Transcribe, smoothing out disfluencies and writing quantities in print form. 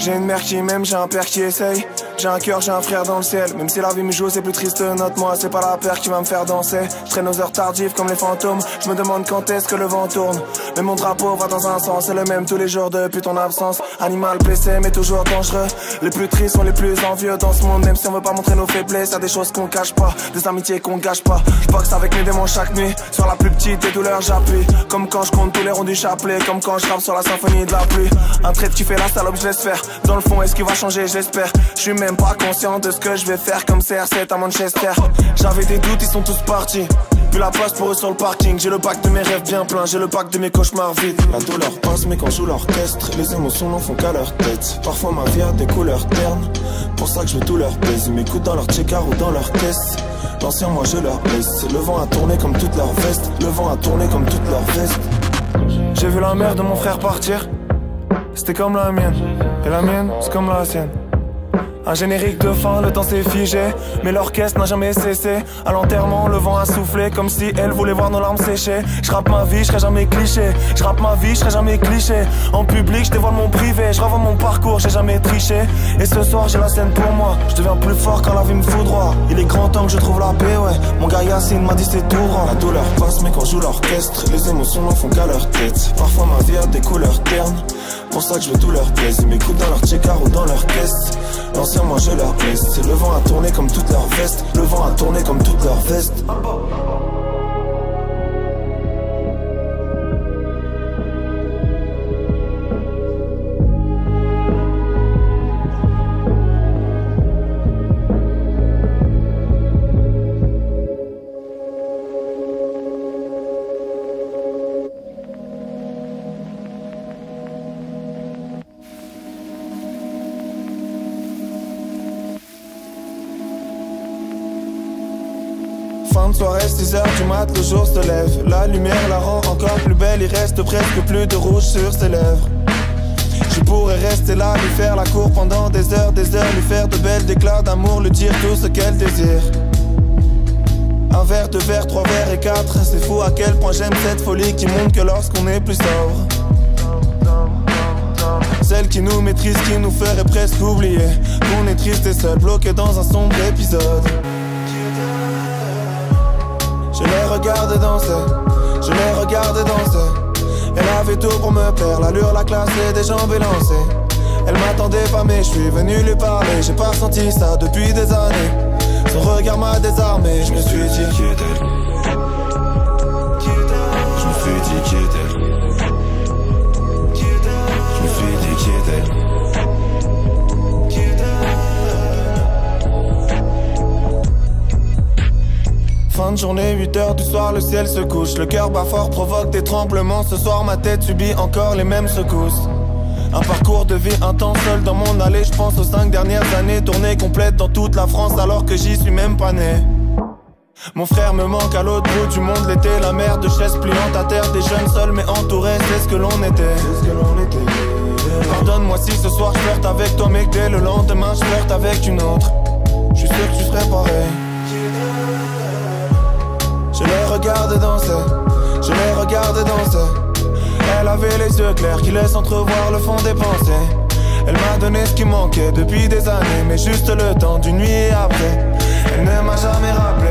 J'ai une mère qui m'aime, j'ai un père qui essaye. J'ai un cœur, j'ai un frère dans le ciel. Même si la vie me joue, c'est plus triste, note-moi. C'est pas la peur qui va me faire danser. Je traîne aux heures tardives comme les fantômes. Je me demande quand est-ce que le vent tourne. Mais mon drapeau va dans un sens, c'est le même tous les jours depuis ton absence. Animal blessé mais toujours dangereux. Les plus tristes sont les plus envieux dans ce monde. Même si on veut pas montrer nos faiblesses, y'a des choses qu'on cache pas, des amitiés qu'on gâche pas. Je boxe avec mes démons chaque nuit. Sur la plus petite des douleurs j'appuie. Comme quand je compte tous les ronds du chapelet. Comme quand je rappe sur la symphonie de la pluie. Un trait qui fait la salope je laisse faire. Dans le fond est-ce qu'il va changer j'espère. Je suis même pas conscient de ce que je vais faire comme CR7 à Manchester. J'avais des doutes, ils sont tous partis. Plus la place pour eux sur le parking. J'ai le pack de mes rêves bien plein, j'ai le pack de mes cauchemars vides. La douleur passe mais quand je joue l'orchestre, les émotions n'en font qu'à leur tête. Parfois ma vie a des couleurs ternes, pour ça que je veux tout leur baiser. Ils m'écoutent dans leur check-out ou dans leur caisse. L'ancien moi je leur laisse. Le vent a tourné comme toute leur veste. Le vent a tourné comme toute leur veste. J'ai vu la mère de mon frère partir. C'était comme la mienne. Et la mienne c'est comme la sienne. Un générique de fin, le temps s'est figé. Mais l'orchestre n'a jamais cessé. À l'enterrement, le vent a soufflé. Comme si elle voulait voir nos larmes sécher. Je rappe ma vie, je serai jamais cliché. Je rappe ma vie, je serai jamais cliché. En public, je dévoile mon privé. Je revois mon parcours, j'ai jamais triché. Et ce soir, j'ai la scène pour moi. Je deviens plus fort quand la vie me foudroie. Il est grand temps que je trouve la paix, ouais. Mon gars Yacine m'a dit c'est tout rend. La douleur passe, mais quand je joue l'orchestre, les émotions n'en font qu'à leur tête. Parfois ma vie a des couleurs ternes, pour ça que je veux tout leur plaise. Ils m'écoutent dans leur check-out ou dans leur caisse. L'ancien moi je leur laisse. Le vent a tourné comme toute leur veste. Le vent a tourné comme toute leur veste. Fin de soirée, 6h du mat, le jour se lève. La lumière la rend encore plus belle. Il reste presque plus de rouge sur ses lèvres. Je pourrais rester là, lui faire la cour pendant des heures, lui faire de belles déclats d'amour, lui dire tout ce qu'elle désire. Un verre, deux verres, trois verres et quatre. C'est fou à quel point j'aime cette folie qui monte que lorsqu'on est plus sobre. Celle qui nous maîtrise, qui nous ferait presque oublier qu'on est triste et seul, bloqué dans un sombre épisode. Je les regardais danser, je les regardais danser. Elle avait tout pour me plaire, l'allure, la classe et des jambes élancées. Elle m'attendait pas mais je suis venu lui parler. J'ai pas ressenti ça depuis des années. Son regard m'a désarmé, je me suis dit qui est-elle. Je me suis dit qui est-elle. Je me suis dit qui est-elle. Fin de journée, 8h du soir, le ciel se couche. Le cœur bat fort, provoque des tremblements. Ce soir, ma tête subit encore les mêmes secousses. Un parcours de vie intense, seul dans mon allée. Je pense aux 5 dernières années, tournée complète dans toute la France alors que j'y suis même pas né. Mon frère me manque à l'autre bout du monde l'été. La mer de chaises pliantes à terre, des jeunes seuls mais entourés, c'est ce que l'on était. Pardonne-moi si ce soir je flirte avec toi mais que dès le lendemain je flirte avec une autre. Je suis sûr que tu serais pareil. Je les regardais danser, je les regardais danser. Elle avait les yeux clairs qui laissent entrevoir le fond des pensées. Elle m'a donné ce qui manquait depuis des années, mais juste le temps d'une nuit et après. Elle ne m'a jamais rappelé.